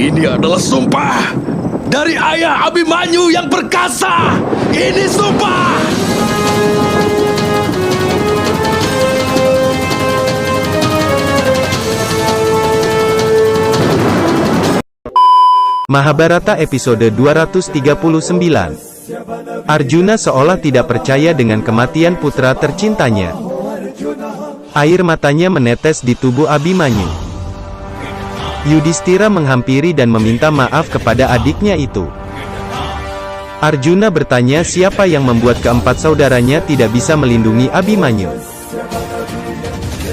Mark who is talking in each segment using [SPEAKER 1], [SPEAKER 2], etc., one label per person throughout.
[SPEAKER 1] Ini adalah sumpah dari ayah Abimanyu yang perkasa. Ini sumpah.
[SPEAKER 2] Mahabharata episode 239. Arjuna seolah tidak percaya dengan kematian putra tercintanya. Air matanya menetes di tubuh Abimanyu. Yudhistira menghampiri dan meminta maaf kepada adiknya itu. Arjuna bertanya siapa yang membuat keempat saudaranya tidak bisa melindungi Abimanyu.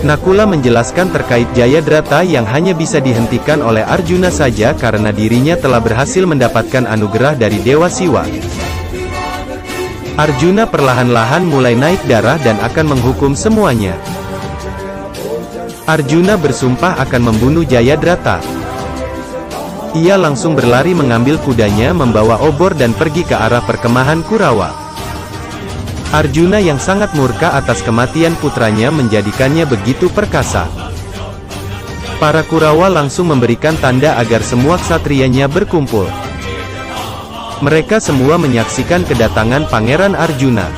[SPEAKER 2] Nakula menjelaskan terkait Jayadrata yang hanya bisa dihentikan oleh Arjuna saja karena dirinya telah berhasil mendapatkan anugerah dari Dewa Siwa. Arjuna perlahan-lahan mulai naik darah dan akan menghukum semuanya. Arjuna bersumpah akan membunuh Jayadrata. Ia langsung berlari mengambil kudanya membawa obor dan pergi ke arah perkemahan Kurawa. Arjuna yang sangat murka atas kematian putranya menjadikannya begitu perkasa. Para Kurawa langsung memberikan tanda agar semua ksatriyanya berkumpul. Mereka semua menyaksikan kedatangan Pangeran Arjuna.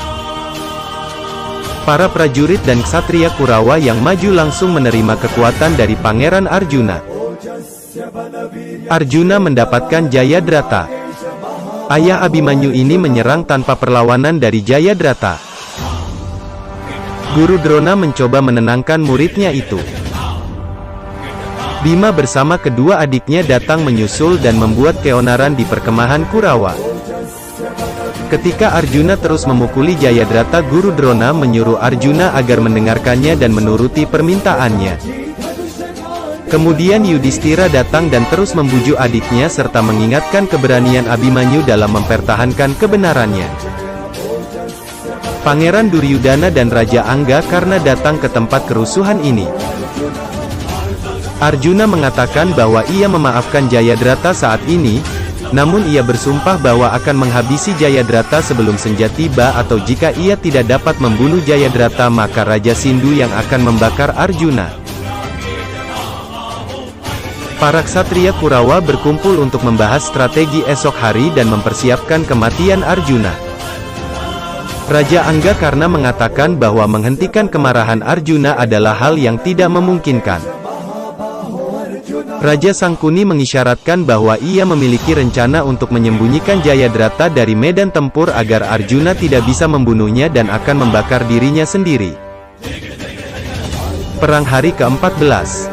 [SPEAKER 2] Para prajurit dan ksatria Kurawa yang maju langsung menerima kekuatan dari Pangeran Arjuna. Arjuna mendapatkan Jayadrata. Ayah Abimanyu ini menyerang tanpa perlawanan dari Jayadrata. Guru Drona mencoba menenangkan muridnya itu. Bima bersama kedua adiknya datang menyusul dan membuat keonaran di perkemahan Kurawa. Ketika Arjuna terus memukuli Jayadrata, Guru Drona menyuruh Arjuna agar mendengarkannya dan menuruti permintaannya. Kemudian Yudhistira datang dan terus membujuk adiknya serta mengingatkan keberanian Abimanyu dalam mempertahankan kebenarannya. Pangeran Duryudana dan Raja Angga karena datang ke tempat kerusuhan ini. Arjuna mengatakan bahwa ia memaafkan Jayadrata saat ini, namun ia bersumpah bahwa akan menghabisi Jayadrata sebelum senja tiba atau jika ia tidak dapat membunuh Jayadrata maka Raja Sindhu yang akan membakar Arjuna. Para ksatria Kurawa berkumpul untuk membahas strategi esok hari dan mempersiapkan kematian Arjuna. Raja Angga karena mengatakan bahwa menghentikan kemarahan Arjuna adalah hal yang tidak memungkinkan. Raja Sangkuni mengisyaratkan bahwa ia memiliki rencana untuk menyembunyikan Jayadrata dari medan tempur agar Arjuna tidak bisa membunuhnya dan akan membakar dirinya sendiri. Perang hari ke-14.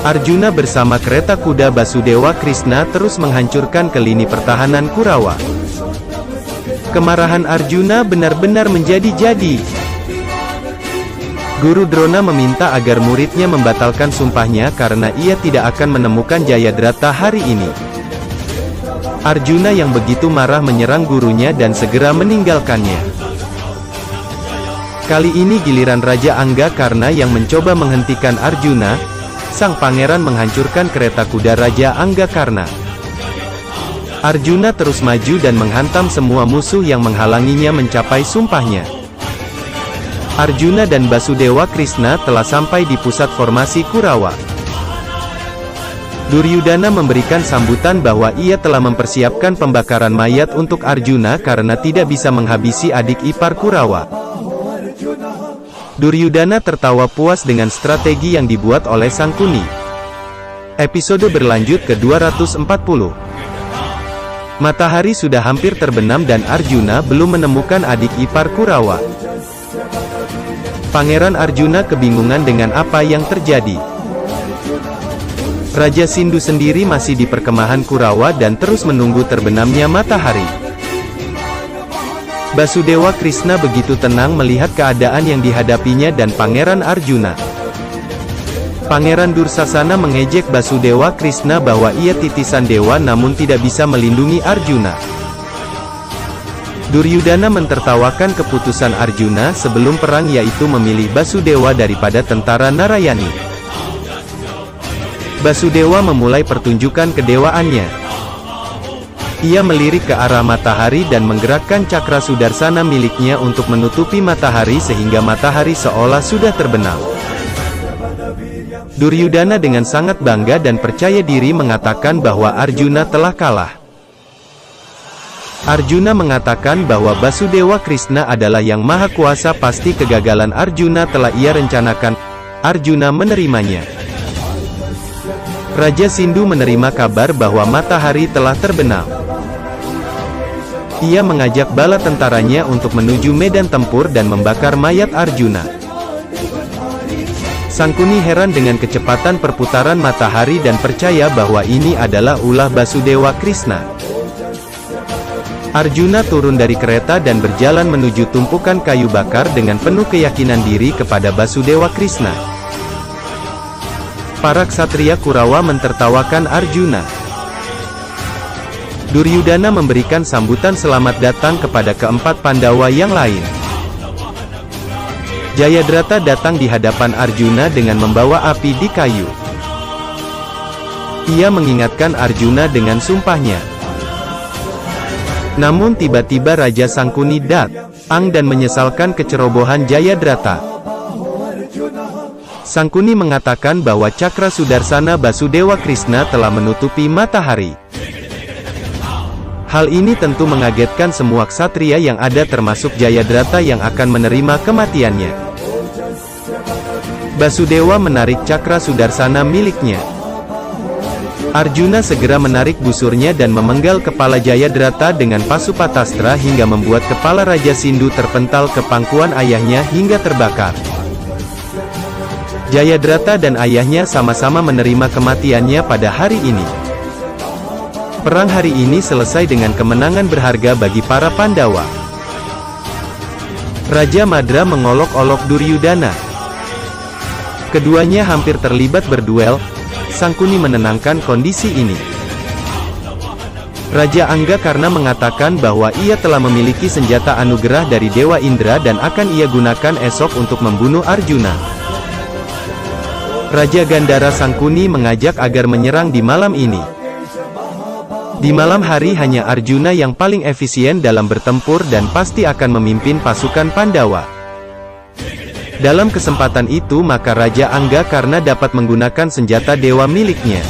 [SPEAKER 2] Arjuna bersama kereta kuda Basudewa Krishna terus menghancurkan ke lini pertahanan Kurawa. Kemarahan Arjuna benar-benar menjadi-jadi. Guru Drona meminta agar muridnya membatalkan sumpahnya karena ia tidak akan menemukan Jayadrata hari ini. Arjuna yang begitu marah menyerang gurunya dan segera meninggalkannya. Kali ini giliran Raja Angga karena yang mencoba menghentikan Arjuna. Sang pangeran menghancurkan kereta kuda Raja Angga karena Arjuna terus maju dan menghantam semua musuh yang menghalanginya mencapai sumpahnya. Arjuna dan Basudewa Krishna telah sampai di pusat formasi Kurawa. Duryudana memberikan sambutan bahwa ia telah mempersiapkan pembakaran mayat untuk Arjuna karena tidak bisa menghabisi adik ipar Kurawa. Duryudana tertawa puas dengan strategi yang dibuat oleh Sangkuni. Episode berlanjut ke 240. Matahari sudah hampir terbenam dan Arjuna belum menemukan adik ipar Kurawa. Pangeran Arjuna kebingungan dengan apa yang terjadi. Raja Sindhu sendiri masih di perkemahan Kurawa dan terus menunggu terbenamnya matahari. Basudewa Krishna begitu tenang melihat keadaan yang dihadapinya dan Pangeran Arjuna. Pangeran Dursasana mengejek Basudewa Krishna bahwa ia titisan dewa namun tidak bisa melindungi Arjuna. Duryudana mentertawakan keputusan Arjuna sebelum perang yaitu memilih Basudewa daripada tentara Narayani. Basudewa memulai pertunjukan kedewaannya. Ia melirik ke arah matahari dan menggerakkan cakra sudarsana miliknya untuk menutupi matahari sehingga matahari seolah sudah terbenam. Duryudana dengan sangat bangga dan percaya diri mengatakan bahwa Arjuna telah kalah. Arjuna mengatakan bahwa Basudewa Krishna adalah yang maha kuasa. Pasti kegagalan Arjuna telah ia rencanakan. Arjuna menerimanya. Raja Sindu menerima kabar bahwa matahari telah terbenam. Ia mengajak bala tentaranya untuk menuju medan tempur dan membakar mayat Arjuna. Sangkuni heran dengan kecepatan perputaran matahari dan percaya bahwa ini adalah ulah Basudewa Krishna. Arjuna turun dari kereta dan berjalan menuju tumpukan kayu bakar dengan penuh keyakinan diri kepada Basudewa Krishna. Para ksatria Kurawa mentertawakan Arjuna. Duryudana memberikan sambutan selamat datang kepada keempat Pandawa yang lain. Jayadrata datang di hadapan Arjuna dengan membawa api di kayu. Ia mengingatkan Arjuna dengan sumpahnya. Namun tiba-tiba Raja Sangkuni datang dan menyesalkan kecerobohan Jayadrata. Sangkuni mengatakan bahwa cakra Sudarsana Basudewa Krishna telah menutupi matahari. Hal ini tentu mengagetkan semua ksatria yang ada termasuk Jayadrata yang akan menerima kematiannya. Basudewa menarik cakra Sudarsana miliknya. Arjuna segera menarik busurnya dan memenggal kepala Jayadrata dengan Pasupatastra hingga membuat kepala Raja Sindu terpental ke pangkuan ayahnya hingga terbakar. Jayadrata dan ayahnya sama-sama menerima kematiannya pada hari ini. Perang hari ini selesai dengan kemenangan berharga bagi para Pandawa. Raja Madra mengolok-olok Duryudana. Keduanya hampir terlibat berduel. Sangkuni menenangkan kondisi ini. Raja Angga karena mengatakan bahwa ia telah memiliki senjata anugerah dari Dewa Indra dan akan ia gunakan esok untuk membunuh Arjuna. Raja Gandhara Sangkuni mengajak agar menyerang di malam ini. Di malam hari hanya Arjuna yang paling efisien dalam bertempur dan pasti akan memimpin pasukan Pandawa. Dalam kesempatan itu maka Raja Angga karena dapat menggunakan senjata dewa miliknya.